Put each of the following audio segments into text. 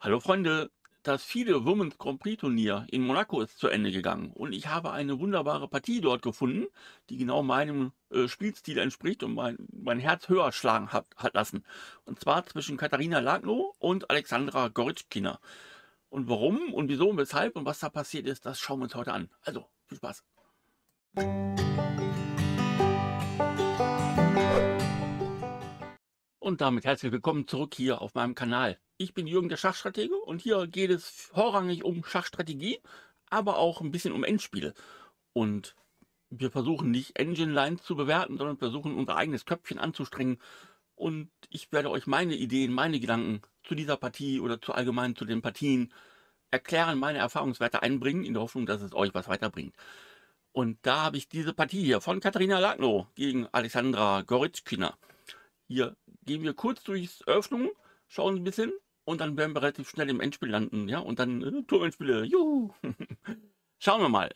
Hallo Freunde, das FIDE Women's Grand Prix Turnier in Monaco ist zu Ende gegangen und ich habe eine wunderbare Partie dort gefunden, die genau meinem Spielstil entspricht und mein Herz höher schlagen hat lassen. Und zwar zwischen Katharina Lagno und Alexandra Gorytschkina. Und warum und wieso und weshalb und was da passiert ist, das schauen wir uns heute an. Also, viel Spaß. Und damit herzlich willkommen zurück hier auf meinem Kanal. Ich bin Jürgen, der Schachstratege, und hier geht es vorrangig um Schachstrategie, aber auch ein bisschen um Endspiele. Und wir versuchen nicht Engine Lines zu bewerten, sondern versuchen unser eigenes Köpfchen anzustrengen. Und ich werde euch meine Ideen, meine Gedanken zu dieser Partie oder zu allgemein zu den Partien erklären, meine Erfahrungswerte einbringen, in der Hoffnung, dass es euch was weiterbringt. Und da habe ich diese Partie hier von Katharina Lagno gegen Alexandra Gorytschkina. Hier gehen wir kurz durchs Eröffnung, schauen ein bisschen und dann werden wir relativ schnell im Endspiel landen, ja, und dann Turmendspiele, juhu! Schauen wir mal.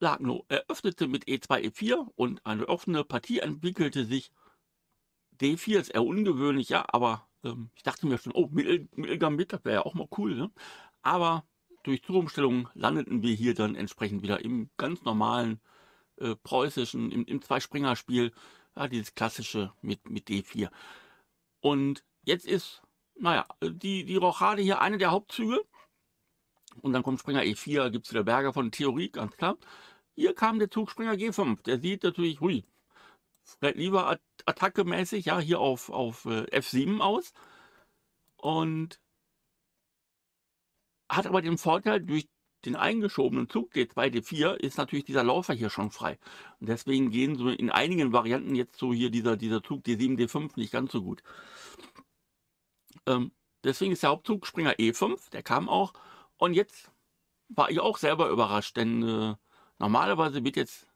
Lagno eröffnete mit E2, E4 und eine offene Partie entwickelte sich. D4 ist eher ungewöhnlich, ja, aber ich dachte mir schon, oh, Mittelgambit, das wäre ja auch mal cool, ne? Aber durch Zurumstellung landeten wir hier dann entsprechend wieder im ganz normalen preußischen, im Zwei-Springer-Spiel, ja, dieses klassische mit D4. Und jetzt ist, naja, die Rochade hier eine der Hauptzüge. Und dann kommt Springer E4, gibt es wieder Berge von Theorie, ganz klar. Hier kam der Zug Springer G5. Der sieht natürlich, hui, lieber attackemäßig, ja, hier auf F7 aus. Und hat aber den Vorteil, durch den eingeschobenen Zug D2, D4 ist natürlich dieser Läufer hier schon frei. Und deswegen gehen so in einigen Varianten jetzt so hier dieser Zug D7, D5 nicht ganz so gut. Deswegen ist der Hauptzug Springer E5, der kam auch. Und jetzt war ich auch selber überrascht, denn normalerweise wird jetzt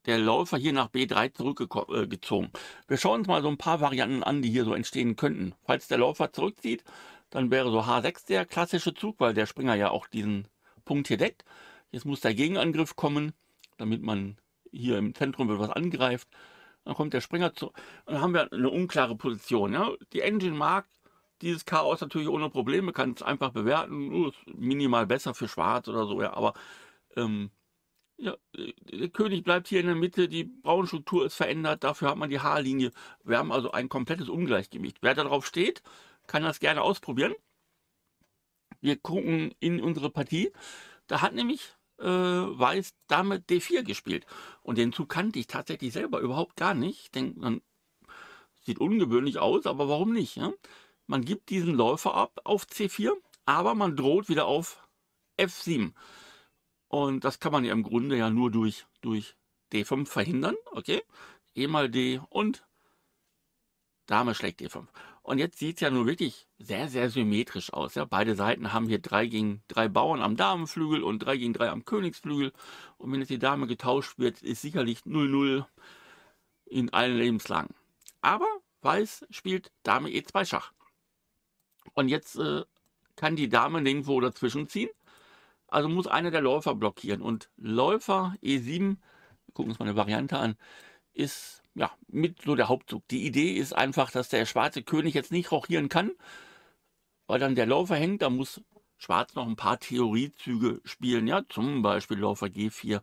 der Läufer hier nach B3 zurückgezogen. Wir schauen uns mal so ein paar Varianten an, die hier so entstehen könnten. Falls der Läufer zurückzieht, dann wäre so H6 der klassische Zug, weil der Springer ja auch diesen Punkt hier deckt. Jetzt muss der Gegenangriff kommen, damit man hier im Zentrum etwas angreift. Dann kommt der Springer zu. Und dann haben wir eine unklare Position. Ja? Die Engine mag dieses Chaos natürlich ohne Probleme, kann es einfach bewerten. Ist minimal besser für Schwarz oder so, ja, aber ja, der König bleibt hier in der Mitte, die Braunstruktur ist verändert, dafür hat man die Haarlinie. Wir haben also ein komplettes Ungleichgewicht. Wer darauf steht, kann das gerne ausprobieren. Wir gucken in unsere Partie. Da hat nämlich Weiß Dame D4 gespielt. Und den Zug kannte ich tatsächlich selber überhaupt gar nicht. Ich denke, man sieht ungewöhnlich aus, aber warum nicht? Ja? Man gibt diesen Läufer ab auf C4, aber man droht wieder auf F7. Und das kann man ja im Grunde ja nur durch D5 verhindern. Okay, E mal D und Dame schlägt D5. Und jetzt sieht es ja nur wirklich sehr, sehr symmetrisch aus. Ja? Beide Seiten haben hier 3 gegen 3 Bauern am Damenflügel und 3 gegen 3 am Königsflügel. Und wenn jetzt die Dame getauscht wird, ist sicherlich 0-0 in allen Lebenslagen. Aber Weiß spielt Dame E2 Schach. Und jetzt kann die Dame nirgendwo dazwischen ziehen. Also muss einer der Läufer blockieren. Und Läufer E7, wir gucken uns mal eine Variante an, ist ja mit so der Hauptzug. Die Idee ist einfach, dass der schwarze König jetzt nicht rochieren kann, weil dann der Läufer hängt. Da muss Schwarz noch ein paar Theoriezüge spielen. Ja, zum Beispiel Läufer G4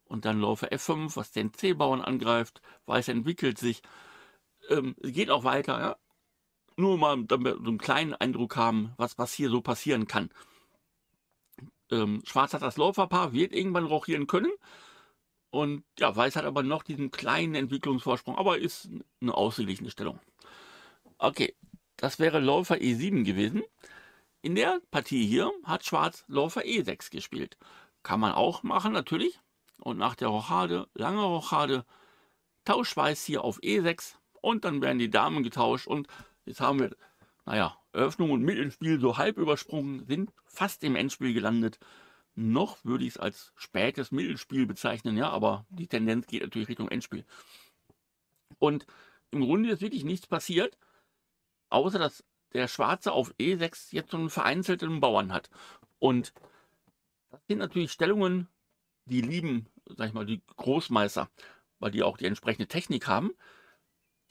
und dann Läufer F5, was den C-Bauern angreift. Weiß entwickelt sich. Geht auch weiter. Ja? Nur mal, damit wir so einen kleinen Eindruck haben, was hier so passieren kann. Schwarz hat das Läuferpaar, wird irgendwann rochieren können. Und ja, Weiß hat aber noch diesen kleinen Entwicklungsvorsprung, aber ist eine ausgeglichene Stellung. Okay, das wäre Läufer E7 gewesen. In der Partie hier hat Schwarz Läufer E6 gespielt. Kann man auch machen, natürlich. Und nach der Rochade, lange Rochade, tauscht Weiß hier auf E6 und dann werden die Damen getauscht. Und jetzt haben wir, naja, Eröffnung und Mittelspiel so halb übersprungen, sind fast im Endspiel gelandet. Noch würde ich es als spätes Mittelspiel bezeichnen, ja, aber die Tendenz geht natürlich Richtung Endspiel. Und im Grunde ist wirklich nichts passiert, außer dass der Schwarze auf E6 jetzt so einen vereinzelten Bauern hat. Und das sind natürlich Stellungen, die lieben, sag ich mal, die Großmeister, weil die auch die entsprechende Technik haben.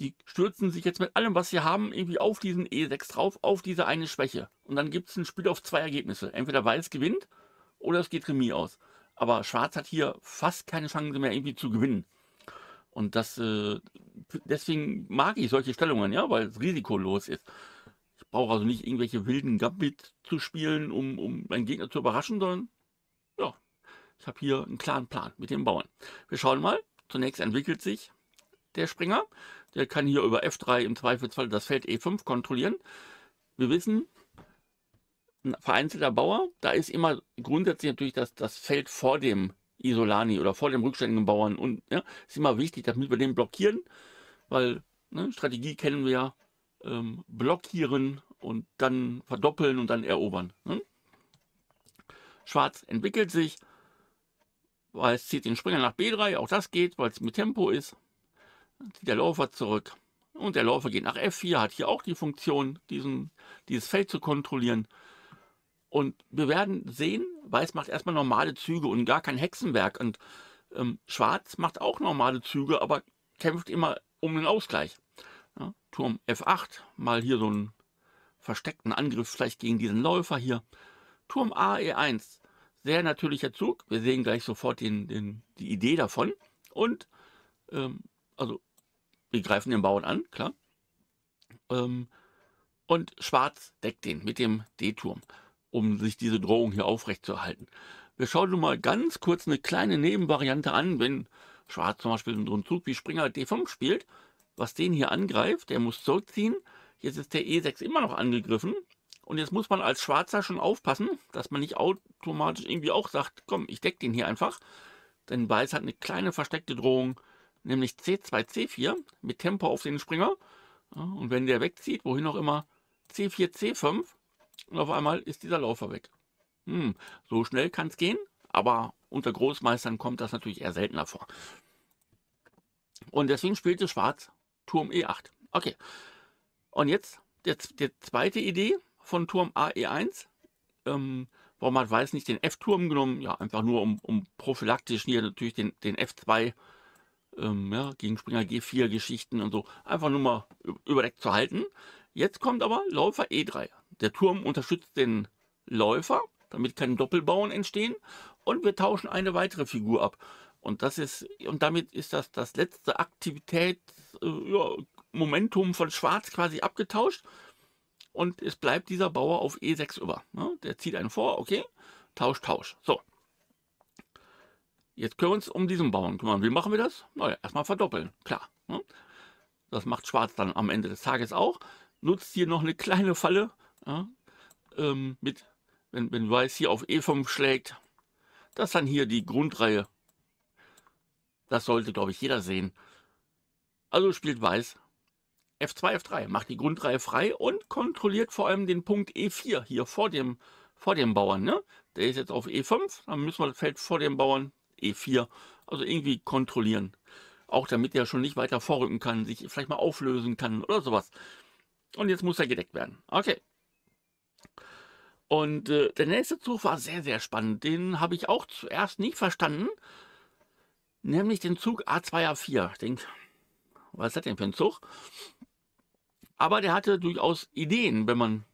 die stürzen sich jetzt mit allem, was sie haben, irgendwie auf diesen E6 drauf, auf diese eine Schwäche. Und dann gibt es ein Spiel auf 2 Ergebnisse. Entweder Weiß gewinnt oder es geht Remis aus. Aber Schwarz hat hier fast keine Chance mehr irgendwie zu gewinnen. Und deswegen mag ich solche Stellungen, ja, weil es risikolos ist. Ich brauche also nicht irgendwelche wilden Gambit zu spielen, um meinen Gegner zu überraschen, sondern ja, ich habe hier einen klaren Plan mit den Bauern. Wir schauen mal. Zunächst entwickelt sich der Springer. Der kann hier über F3 im Zweifelsfall das Feld E5 kontrollieren. Wir wissen, ein vereinzelter Bauer, da ist immer grundsätzlich natürlich das Feld vor dem Isolani oder vor dem rückständigen Bauern. Und ja, ist immer wichtig, damit wir den blockieren, weil Strategie kennen wir ja, blockieren und dann verdoppeln und dann erobern. Ne? Schwarz entwickelt sich, Weiß zieht den Springer nach B3, auch das geht, weil es mit Tempo ist. Dann zieht der Läufer zurück und der Läufer geht nach F4, hat hier auch die Funktion, dieses Feld zu kontrollieren. Und wir werden sehen, Weiß macht erstmal normale Züge und gar kein Hexenwerk. Und Schwarz macht auch normale Züge, aber kämpft immer um den Ausgleich. Ja, Turm F8, mal hier so einen versteckten Angriff vielleicht gegen diesen Läufer hier. Turm A, E1, sehr natürlicher Zug. Wir sehen gleich sofort die Idee davon. Und also wir greifen den Bauern an, klar. Und Schwarz deckt den mit dem D-Turm, um sich diese Drohung hier aufrechtzuerhalten. Wir schauen nun mal ganz kurz eine kleine Nebenvariante an, wenn Schwarz zum Beispiel so einen Zug wie Springer D5 spielt, was den hier angreift, der muss zurückziehen. Jetzt ist der E6 immer noch angegriffen. Und jetzt muss man als Schwarzer schon aufpassen, dass man nicht automatisch irgendwie auch sagt, komm, ich decke den hier einfach. Denn Weiß hat eine kleine versteckte Drohung, nämlich C2, C4 mit Tempo auf den Springer. Ja, und wenn der wegzieht, wohin auch immer, C4, C5 und auf einmal ist dieser Läufer weg. So schnell kann es gehen, aber unter Großmeistern kommt das natürlich eher seltener vor. Und deswegen spielte Schwarz Turm E8. Okay, und jetzt die zweite Idee von Turm A, E1. Warum hat Weiß nicht den F-Turm genommen? Ja, einfach nur um prophylaktisch hier natürlich den F2 ja, gegen Springer G4 Geschichten und so einfach nur mal überdeckt zu halten. Jetzt kommt aber Läufer E3. Der Turm unterstützt den Läufer, damit keine Doppelbauern entstehen, und wir tauschen eine weitere Figur ab. Und damit ist das letzte Momentum von Schwarz quasi abgetauscht. Und es bleibt dieser Bauer auf E6 über. Ne? Der zieht einen vor, okay, Tausch. So. Jetzt können wir uns um diesen Bauern kümmern. Wie machen wir das? Naja, erstmal verdoppeln, klar. Ne? Das macht Schwarz dann am Ende des Tages auch. Nutzt hier noch eine kleine Falle, ja, wenn Weiß hier auf E5 schlägt. Das ist dann hier die Grundreihe. Das sollte, glaube ich, jeder sehen. Also spielt Weiß F2, F3, macht die Grundreihe frei und kontrolliert vor allem den Punkt E4 hier vor dem Bauern. Ne? Der ist jetzt auf E5, dann müssen wir das Feld vor dem Bauern E4, also irgendwie kontrollieren. Auch damit der schon nicht weiter vorrücken kann, sich vielleicht mal auflösen kann oder sowas. Und jetzt muss er gedeckt werden. Okay. Und der nächste Zug war sehr, sehr spannend. Den habe ich auch zuerst nicht verstanden. Nämlich den Zug A2, A4. Ich denke, was ist das denn für ein Zug? Aber der hatte durchaus Ideen, wenn man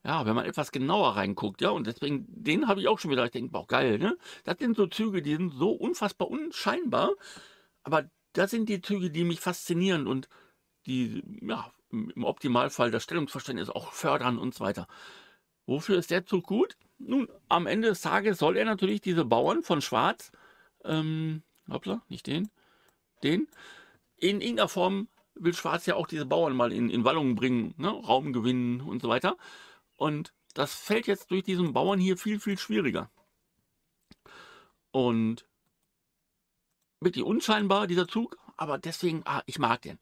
etwas genauer reinguckt, ja, und deswegen, den habe ich auch schon wieder, ich denke, boah, geil, ne? Das sind so Züge, die sind so unfassbar unscheinbar, aber das sind die Züge, die mich faszinieren und die, ja, im Optimalfall das Stellungsverständnis auch fördern und so weiter. Wofür ist der Zug gut? Nun, am Ende des Tages soll er natürlich diese Bauern von Schwarz, hoppla, nicht den, in irgendeiner Form will Schwarz ja auch diese Bauern mal in Wallungen bringen, ne? Raum gewinnen und so weiter. Und das fällt jetzt durch diesen Bauern hier viel, viel schwieriger. Und wirklich unscheinbar, dieser Zug, aber deswegen, ich mag den.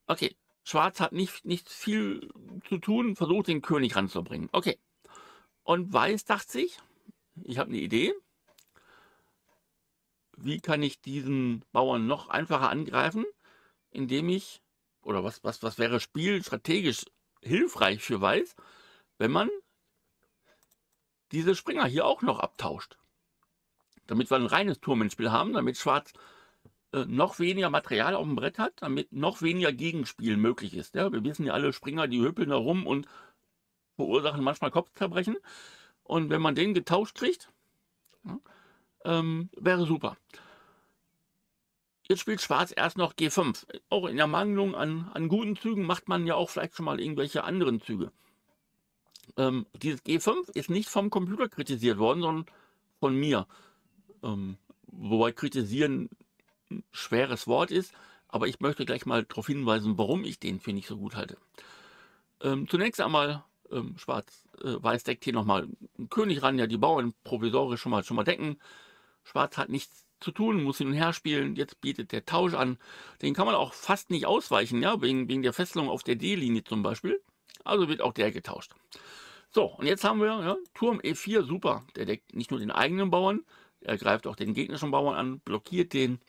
Okay, Schwarz hat nicht viel zu tun, versucht den König ranzubringen. Okay, und Weiß dachte sich, ich habe eine Idee. Wie kann ich diesen Bauern noch einfacher angreifen, indem ich, oder was wäre spielstrategisch hilfreich für Weiß, wenn man diese Springer hier auch noch abtauscht. Damit wir ein reines Turm ins Spiel haben, damit Schwarz noch weniger Material auf dem Brett hat, damit noch weniger Gegenspiel möglich ist. Ja? Wir wissen ja alle, Springer, die hüppeln da rum und verursachen manchmal Kopfzerbrechen. Und wenn man den getauscht kriegt, ja, wäre super. Jetzt spielt Schwarz erst noch G5. Auch in der Mangelung an guten Zügen macht man ja auch vielleicht schon mal irgendwelche anderen Züge. Dieses G5 ist nicht vom Computer kritisiert worden, sondern von mir. Wobei kritisieren ein schweres Wort ist, aber ich möchte gleich mal darauf hinweisen, warum ich den für nicht so gut halte. Zunächst einmal, Schwarz-Weiß deckt hier nochmal einen König ran, ja die Bauern provisorisch schon mal decken. Schwarz hat nichts zu tun, muss hin und her spielen, jetzt bietet der Tausch an. Den kann man auch fast nicht ausweichen, ja, wegen der Fesselung auf der D-Linie zum Beispiel. Also wird auch der getauscht. So, und jetzt haben wir ja, Turm E4, super. Der deckt nicht nur den eigenen Bauern, er greift auch den gegnerischen Bauern an, blockiert den.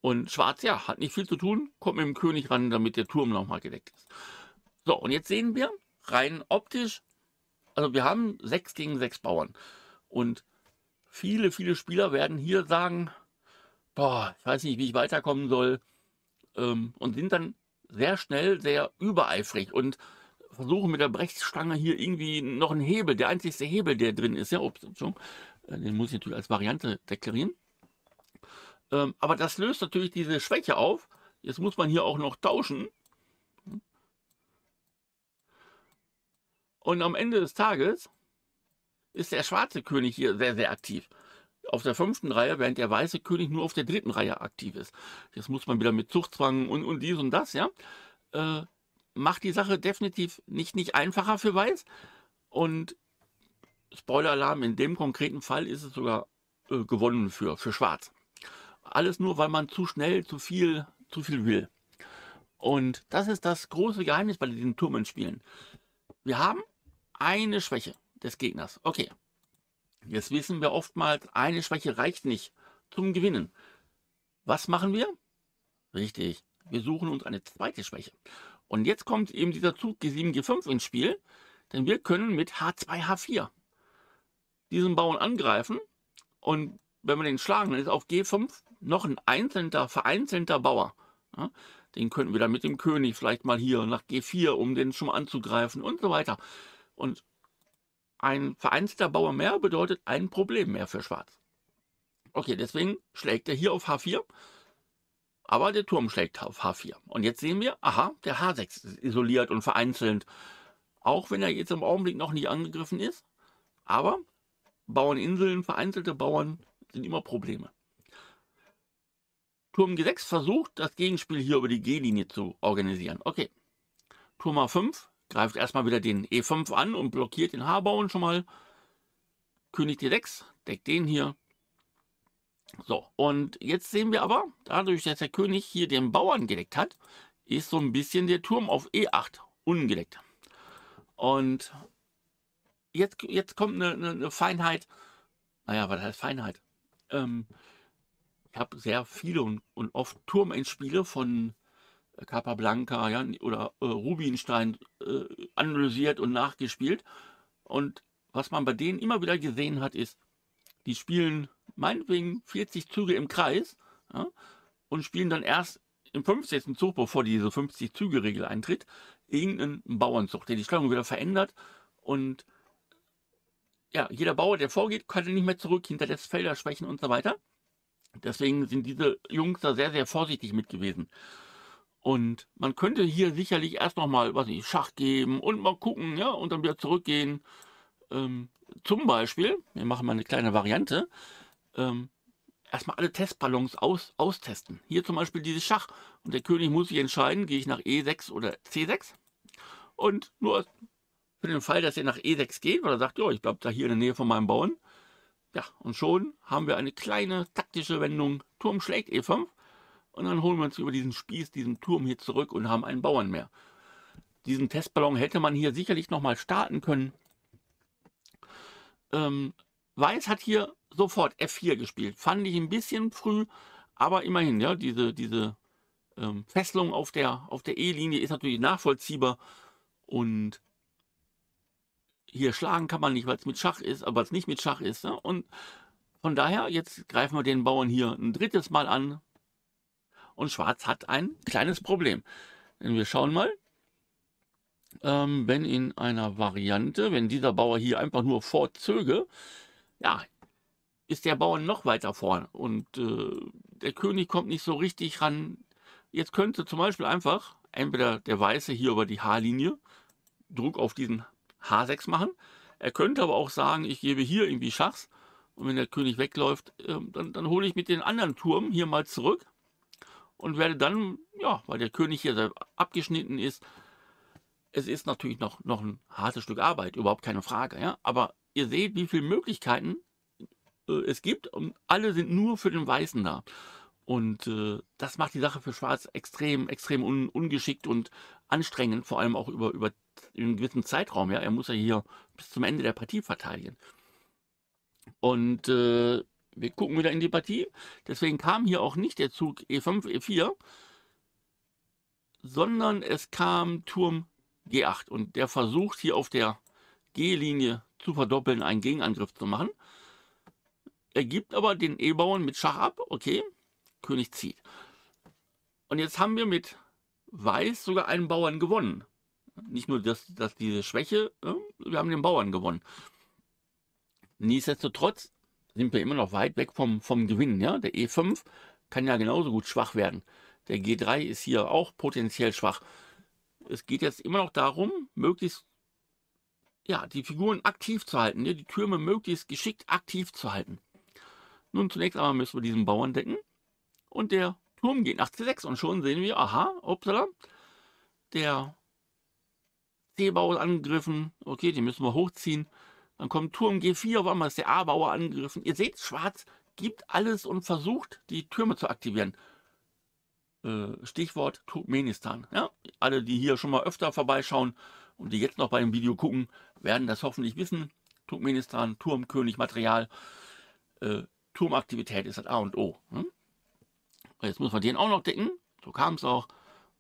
Und Schwarz, ja, hat nicht viel zu tun, kommt mit dem König ran, damit der Turm nochmal gedeckt ist. So, und jetzt sehen wir, rein optisch, also wir haben 6 gegen 6 Bauern. Und viele Spieler werden hier sagen, boah, ich weiß nicht, wie ich weiterkommen soll. Und sind dann sehr schnell sehr übereifrig und versuchen mit der Brechstange hier irgendwie noch einen Hebel, der einzigste Hebel, der drin ist, ja, ups, den muss ich natürlich als Variante deklarieren. Aber das löst natürlich diese Schwäche auf. Jetzt muss man hier auch noch tauschen. Und am Ende des Tages ist der schwarze König hier sehr aktiv. Auf der 5. Reihe, während der weiße König nur auf der 3. Reihe aktiv ist. Jetzt muss man wieder mit Zuchtzwang und dies und das, ja. Macht die Sache definitiv nicht einfacher für Weiß. Und Spoiler-Alarm, in dem konkreten Fall ist es sogar gewonnen für Schwarz. Alles nur, weil man zu schnell zu viel will. Und das ist das große Geheimnis bei diesen Turmenspielen. Wir haben eine Schwäche des Gegners. Okay, jetzt wissen wir oftmals, eine Schwäche reicht nicht zum Gewinnen. Was machen wir? Richtig, wir suchen uns eine zweite Schwäche. Und jetzt kommt eben dieser Zug G7, G5 ins Spiel, denn wir können mit H2, H4 diesen Bauern angreifen und wenn wir den schlagen, dann ist auf G5 noch ein vereinzelter Bauer. Ja, den könnten wir dann mit dem König vielleicht mal hier nach G4, um den schon mal anzugreifen und so weiter. Und ein vereinzelter Bauer mehr bedeutet ein Problem mehr für Schwarz. Okay, deswegen schlägt er hier auf H4, aber der Turm schlägt auf H4. Und jetzt sehen wir, aha, der H6 ist isoliert und vereinzelt, auch wenn er jetzt im Augenblick noch nicht angegriffen ist. Aber Bauerninseln, vereinzelte Bauern sind immer Probleme. Turm G6 versucht, das Gegenspiel hier über die G-Linie zu organisieren. Okay, Turm A5 greift erstmal wieder den E5 an und blockiert den H-Bauern schon mal. König D6 deckt den hier. So, und jetzt sehen wir aber, dadurch, dass der König hier den Bauern gedeckt hat, ist so ein bisschen der Turm auf E8 ungedeckt. Und jetzt kommt eine Feinheit. Naja, was heißt Feinheit? Ich habe sehr viele und oft Turmendspiele von Capablanca, ja, oder Rubinstein analysiert und nachgespielt. Und was man bei denen immer wieder gesehen hat, ist, die spielen meinetwegen 40 Züge im Kreis, ja, und spielen dann erst im 50. Zug, bevor diese 50-Züge-Regel eintritt, irgendeinen Bauernzug, der die Stellung wieder verändert. Und ja, jeder Bauer, der vorgeht, kann nicht mehr zurück, hinterlässt Felder, Schwächen und so weiter. Deswegen sind diese Jungs da sehr vorsichtig mit gewesen. Und man könnte hier sicherlich erst nochmal, was ich, Schach geben und mal gucken, ja, und dann wieder zurückgehen. Zum Beispiel, wir machen mal eine kleine Variante, erstmal alle Testballons austesten. Hier zum Beispiel dieses Schach. Und der König muss sich entscheiden, gehe ich nach E6 oder C6. Und nur für den Fall, dass er nach E6 geht, weil er sagt, ja, ich bleibe da hier in der Nähe von meinem Bauern. Ja, und schon haben wir eine kleine taktische Wendung. Turm schlägt E5. Und dann holen wir uns über diesen Spieß, diesen Turm hier zurück und haben einen Bauern mehr. Diesen Testballon hätte man hier sicherlich nochmal starten können. Weiß hat hier sofort F4 gespielt. Fand ich ein bisschen früh, aber immerhin, ja, diese Fesselung auf der E-Linie ist natürlich nachvollziehbar. Und hier schlagen kann man nicht, weil es mit Schach ist, aber es nicht mit Schach ist. Ne? Und Von daher, jetzt greifen wir den Bauern hier ein drittes Mal an und Schwarz hat ein kleines Problem. Denn wir schauen mal, wenn in einer Variante, wenn dieser Bauer hier einfach nur vorzöge, ja, ist der Bauer noch weiter vorn und der König kommt nicht so richtig ran. Jetzt könnte zum Beispiel einfach entweder der Weiße hier über die H-Linie Druck auf diesen H6 machen. Er könnte aber auch sagen, ich gebe hier irgendwie Schachs und wenn der König wegläuft, dann hole ich mit den anderen Turm hier mal zurück und werde dann, ja, weil der König hier abgeschnitten ist, es ist natürlich noch ein hartes Stück Arbeit, überhaupt keine Frage, ja, aber ihr seht, wie viele Möglichkeiten es gibt und alle sind nur für den Weißen da. Und das macht die Sache für Schwarz extrem ungeschickt und anstrengend, vor allem auch über einen gewissen Zeitraum. Ja? Er muss ja hier bis zum Ende der Partie verteidigen. Und wir gucken wieder in die Partie. Deswegen kam hier auch nicht der Zug E5, E4, sondern es kam Turm G8. Und der versucht hier auf der G-Linie zu verdoppeln, einen Gegenangriff zu machen. Er gibt aber den E-Bauern mit Schach ab. Okay, König zieht. Und jetzt haben wir mit Weiß sogar einen Bauern gewonnen. Nicht nur dass diese Schwäche, wir haben den Bauern gewonnen. Nichtsdestotrotz sind wir immer noch weit weg vom Gewinn. Ja? Der E5 kann ja genauso gut schwach werden. Der G3 ist hier auch potenziell schwach. Es geht jetzt immer noch darum, möglichst ja, die Figuren aktiv zu halten, ja? Die Türme möglichst geschickt aktiv zu halten. Nun zunächst einmal müssen wir diesen Bauern decken und der Turm geht nach C6 und schon sehen wir, aha, upsala, der C-Bauer ist angegriffen, okay, den müssen wir hochziehen. Dann kommt Turm G4, auf einmal ist der A-Bauer angegriffen. Ihr seht, Schwarz gibt alles und versucht, die Türme zu aktivieren. Stichwort Turkmenistan. Ja? Alle, die hier schon mal öfter vorbeischauen und die jetzt noch bei dem Video gucken, werden das hoffentlich wissen. Turkmenistan, Turmkönig, Material, Turmaktivität ist das A und O. Hm? Jetzt muss man den auch noch decken. So kam es auch.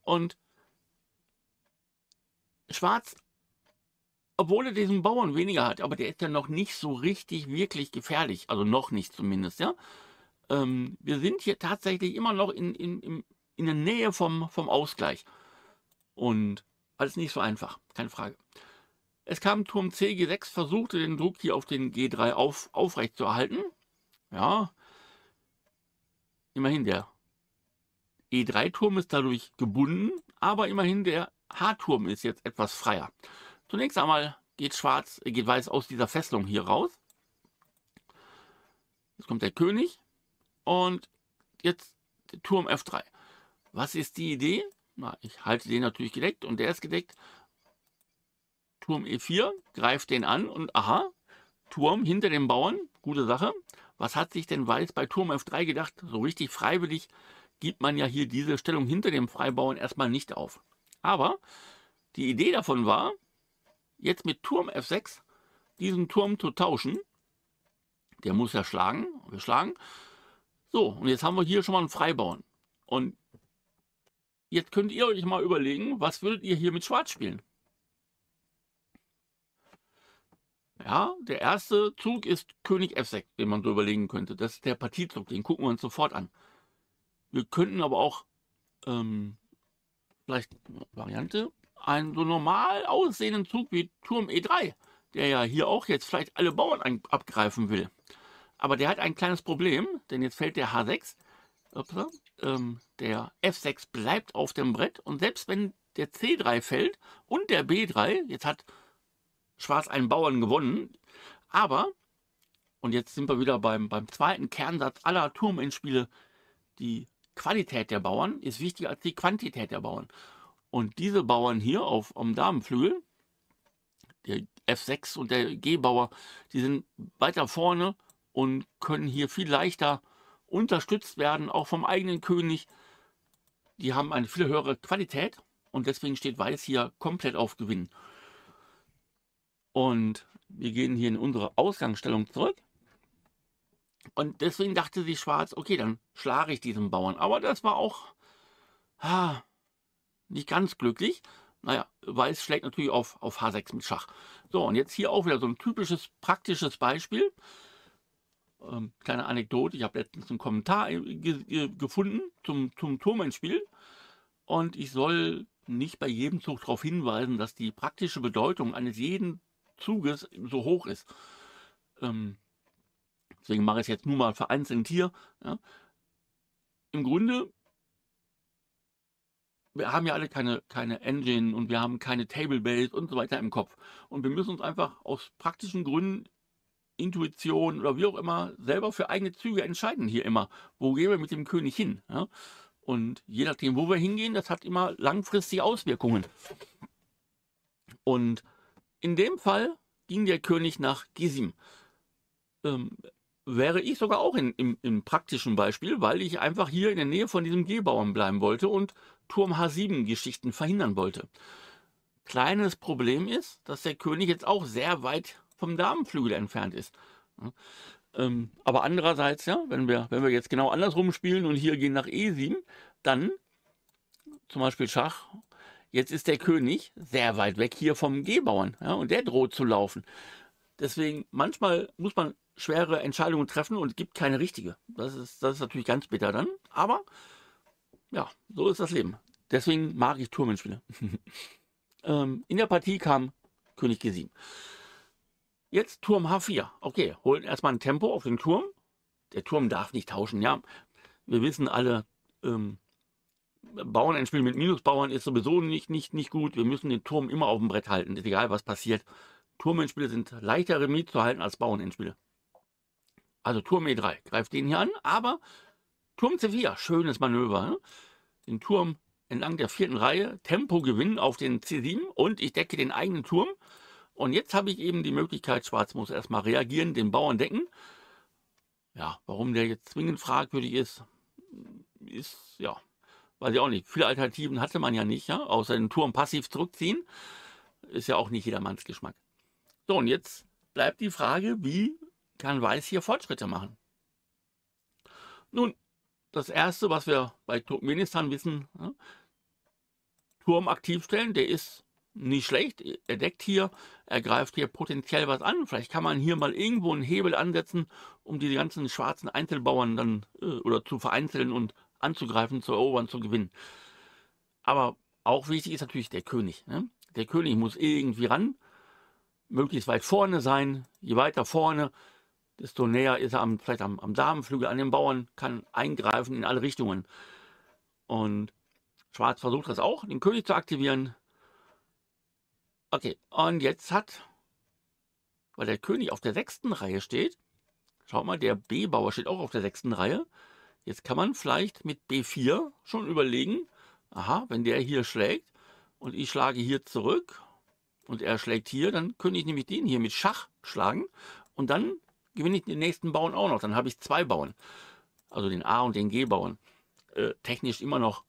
Und Schwarz, obwohl er diesen Bauern weniger hat, aber der ist ja noch nicht so richtig, wirklich gefährlich. Also noch nicht zumindest, ja. Wir sind hier tatsächlich immer noch in der Nähe vom Ausgleich. Und alles nicht so einfach, keine Frage. Es kam Turm C, G6, versuchte den Druck hier auf den G3 aufrecht zu erhalten. Ja, immerhin der E3-Turm ist dadurch gebunden, aber immerhin der H-Turm ist jetzt etwas freier. Zunächst einmal geht Weiß aus dieser Fesselung hier raus. Jetzt kommt der König und jetzt der Turm F3. Was ist die Idee? Na, ich halte den natürlich gedeckt und der ist gedeckt. Turm E4, greift den an und aha, Turm hinter dem Bauern, gute Sache. Was hat sich denn Weiß bei Turm F3 gedacht? So richtig freiwillig gibt man ja hier diese Stellung hinter dem Freibauern erstmal nicht auf. Aber die Idee davon war, jetzt mit Turm F6 diesen Turm zu tauschen. Der muss ja schlagen. Wir schlagen. So, und jetzt haben wir hier schon mal einen Freibauern. Und jetzt könnt ihr euch mal überlegen, was würdet ihr hier mit Schwarz spielen? Ja, der erste Zug ist König F6, den man so überlegen könnte. Das ist der Partiezug, den gucken wir uns sofort an. Wir könnten aber auch vielleicht Variante, einen so normal aussehenden Zug wie Turm E3, der ja hier auch jetzt vielleicht alle Bauern abgreifen will. Aber der hat ein kleines Problem, denn jetzt fällt der H6, der F6 bleibt auf dem Brett und selbst wenn der C3 fällt und der B3, jetzt hat Schwarz einen Bauern gewonnen, aber, und jetzt sind wir wieder beim zweiten Kernsatz aller Turmendspiele, die Qualität der Bauern ist wichtiger als die Quantität der Bauern. Und diese Bauern hier am Damenflügel, der F6 und der G-Bauer, die sind weiter vorne und können hier viel leichter unterstützt werden, auch vom eigenen König. Die haben eine viel höhere Qualität und deswegen steht Weiß hier komplett auf Gewinn. Und wir gehen hier in unsere Ausgangsstellung zurück. Und deswegen dachte sich Schwarz, okay, dann schlage ich diesen Bauern. Aber das war auch nicht ganz glücklich. Naja, Weiß schlägt natürlich auf H6 mit Schach. So, und jetzt hier auch wieder so ein typisches, praktisches Beispiel. Kleine Anekdote, ich habe letztens einen Kommentar gefunden zum Turmendspiel und ich soll nicht bei jedem Zug darauf hinweisen, dass die praktische Bedeutung eines jeden Zuges so hoch ist. Deswegen mache ich es jetzt nur mal vereinzelt hier. Ja. Im Grunde, wir haben ja alle keine Engine und wir haben keine Table Base und so weiter im Kopf. Und wir müssen uns einfach aus praktischen Gründen, Intuition oder wie auch immer, selber für eigene Züge entscheiden hier immer. Wo gehen wir mit dem König hin? Ja? Und je nachdem, wo wir hingehen, das hat immer langfristige Auswirkungen. Und in dem Fall ging der König nach G7. Wäre ich sogar auch im praktischen Beispiel, weil ich einfach hier in der Nähe von diesem G-Bauern bleiben wollte und Turm H7 Geschichten verhindern wollte. Kleines Problem ist, dass der König jetzt auch sehr weit vom Damenflügel entfernt ist. Aber andererseits, ja, wenn wir jetzt genau andersrum spielen und hier gehen nach E7, dann zum Beispiel Schach, jetzt ist der König sehr weit weg hier vom G-Bauern, ja, und der droht zu laufen. Deswegen, manchmal muss man schwere Entscheidungen treffen und es gibt keine richtige. Das ist natürlich ganz bitter dann, aber ja, so ist das Leben. Deswegen mag ich Turmendspiele. In der Partie kam König G7. Jetzt Turm H4. Okay, holen erstmal ein Tempo auf den Turm. Der Turm darf nicht tauschen, ja. Wir wissen alle, Bauernendspiel mit Minusbauern ist sowieso nicht gut. Wir müssen den Turm immer auf dem Brett halten, ist egal was passiert. Turmendspiele sind leichter Remis zu halten als Bauernendspiele. Also Turm E3, greift den hier an, aber Turm C4, schönes Manöver. Ne? Den Turm entlang der 4. Reihe, Tempo gewinnen auf den C7 und ich decke den eigenen Turm. Und jetzt habe ich eben die Möglichkeit, Schwarz muss erstmal reagieren, den Bauern decken. Ja, warum der jetzt zwingend fragwürdig ist, ja, weiß ich auch nicht. Viele Alternativen hatte man ja nicht, ja, außer den Turm passiv zurückziehen. Ist ja auch nicht jedermanns Geschmack. So, und jetzt bleibt die Frage, wie kann Weiß hier Fortschritte machen? Nun, das Erste, was wir bei Turkmenistan wissen, ja, Turm aktiv stellen, der ist nicht schlecht. Er deckt hier, er greift hier potenziell was an. Vielleicht kann man hier mal irgendwo einen Hebel ansetzen, um die ganzen schwarzen Einzelbauern dann oder zu vereinzeln und anzugreifen, zu erobern, zu gewinnen. Aber auch wichtig ist natürlich der König. Ne? Der König muss irgendwie ran, möglichst weit vorne sein. Je weiter vorne, desto näher ist er vielleicht am Damenflügel an den Bauern, kann eingreifen in alle Richtungen. Und Schwarz versucht das auch, den König zu aktivieren. Okay, und jetzt weil der König auf der 6. Reihe steht, schaut mal, der B-Bauer steht auch auf der 6. Reihe. Jetzt kann man vielleicht mit B4 schon überlegen, aha, wenn der hier schlägt und ich schlage hier zurück und er schlägt hier, dann könnte ich nämlich den hier mit Schach schlagen und dann gewinne ich den nächsten Bauern auch noch. Dann habe ich 2 Bauern, also den A- und den G-Bauern. Technisch immer noch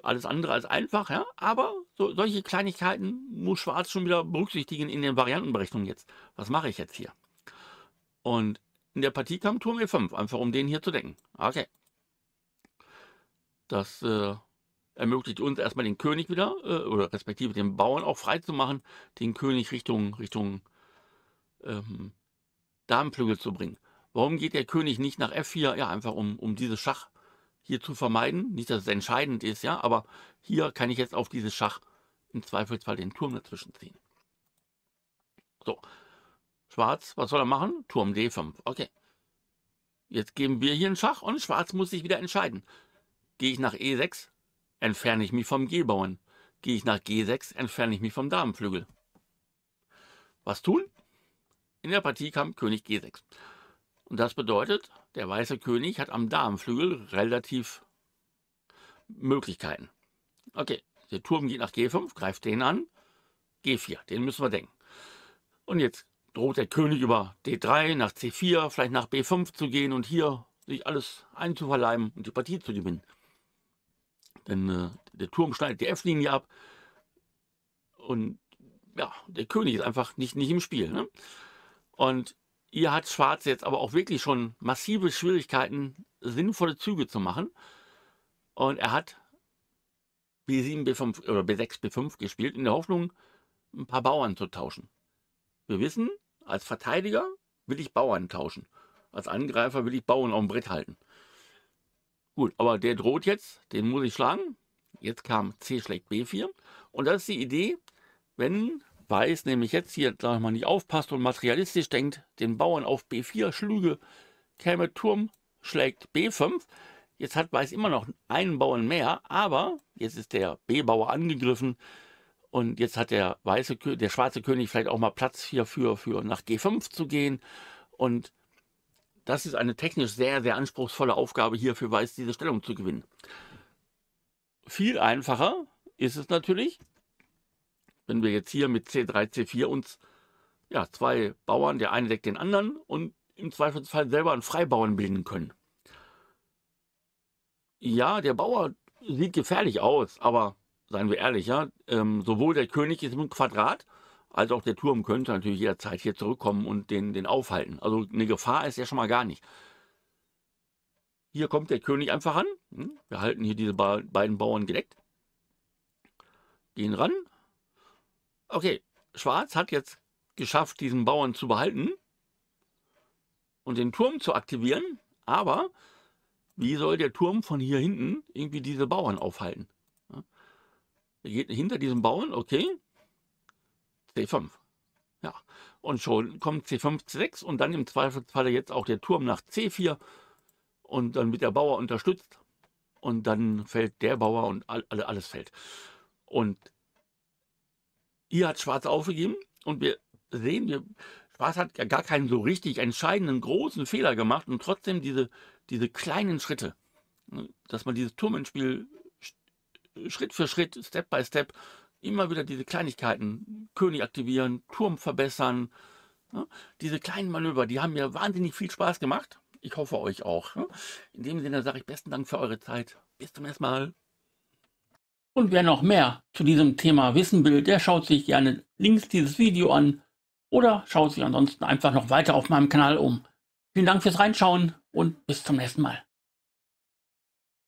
alles andere als einfach, ja, aber solche Kleinigkeiten muss Schwarz schon wieder berücksichtigen in den Variantenberechnungen jetzt. Was mache ich jetzt hier? Und in der Partie kam Turm E5, einfach um den hier zu decken. Okay. Das ermöglicht uns erstmal den König wieder, oder respektive den Bauern auch frei zu machen, den König Richtung Damenflügel zu bringen. Warum geht der König nicht nach F4? Ja, einfach um dieses Schach hier zu vermeiden. Nicht, dass es entscheidend ist, ja, aber hier kann ich jetzt auf dieses Schach im Zweifelsfall den Turm dazwischen ziehen. So, Schwarz, was soll er machen? Turm D5, okay. Jetzt geben wir hier einen Schach und Schwarz muss sich wieder entscheiden. Gehe ich nach E6, entferne ich mich vom G-Bauern. Gehe ich nach G6, entferne ich mich vom Damenflügel. Was tun? In der Partie kam König G6. Und das bedeutet, der weiße König hat am Damenflügel relativ Möglichkeiten. Okay, der Turm geht nach G5, greift den an. G4, den müssen wir denken. Und jetzt droht der König über D3 nach C4, vielleicht nach B5 zu gehen und hier sich alles einzuverleiben und die Partie zu gewinnen. Denn der Turm schneidet die F-Linie ab und ja, der König ist einfach nicht im Spiel. Ne? Und hier hat Schwarz jetzt aber auch wirklich schon massive Schwierigkeiten, sinnvolle Züge zu machen. Und er hat B7, B5 oder B6, B5 gespielt, in der Hoffnung, ein paar Bauern zu tauschen. Wir wissen, als Verteidiger will ich Bauern tauschen. Als Angreifer will ich Bauern auf dem Brett halten. Gut, aber der droht jetzt, den muss ich schlagen. Jetzt kam C schlägt B4. Und das ist die Idee, wenn Weiß nämlich jetzt hier, sag ich mal, nicht aufpasst und materialistisch denkt, den Bauern auf B4 schlüge, käme Turm schlägt B5. Jetzt hat Weiß immer noch einen Bauern mehr, aber jetzt ist der B-Bauer angegriffen und jetzt hat der schwarze König vielleicht auch mal Platz hier für nach G5 zu gehen. Und das ist eine technisch sehr, sehr anspruchsvolle Aufgabe hier für Weiß, diese Stellung zu gewinnen. Viel einfacher ist es natürlich, wenn wir jetzt hier mit C3, C4 uns zwei Bauern, der eine deckt den anderen und im Zweifelsfall selber einen Freibauern bilden können. Ja, der Bauer sieht gefährlich aus, aber seien wir ehrlich, ja, sowohl der König ist im Quadrat, als auch der Turm könnte natürlich jederzeit hier zurückkommen und den aufhalten. Also eine Gefahr ist ja schon mal gar nicht. Hier kommt der König einfach ran. Wir halten hier diese beiden Bauern gedeckt. Gehen ran. Okay, Schwarz hat jetzt geschafft, diesen Bauern zu behalten und den Turm zu aktivieren, aber wie soll der Turm von hier hinten irgendwie diese Bauern aufhalten? Ja. Er geht hinter diesem Bauern, okay, C5. Ja, und schon kommt C5, C6 und dann im Zweifelsfall jetzt auch der Turm nach C4 und dann wird der Bauer unterstützt und dann fällt der Bauer und alles fällt. Und hier hat Schwarz aufgegeben und wir sehen, Schwarz hat ja gar keinen so richtig entscheidenden großen Fehler gemacht und trotzdem diese kleinen Schritte, dass man dieses Turmenspiel Schritt für Schritt, Step by Step, immer wieder diese Kleinigkeiten, König aktivieren, Turm verbessern, diese kleinen Manöver, die haben mir wahnsinnig viel Spaß gemacht. Ich hoffe euch auch. In dem Sinne sage ich besten Dank für eure Zeit. Bis zum nächsten Mal. Und wer noch mehr zu diesem Thema wissen will, der schaut sich gerne links dieses Video an oder schaut sich ansonsten einfach noch weiter auf meinem Kanal um. Vielen Dank fürs Reinschauen und bis zum nächsten Mal.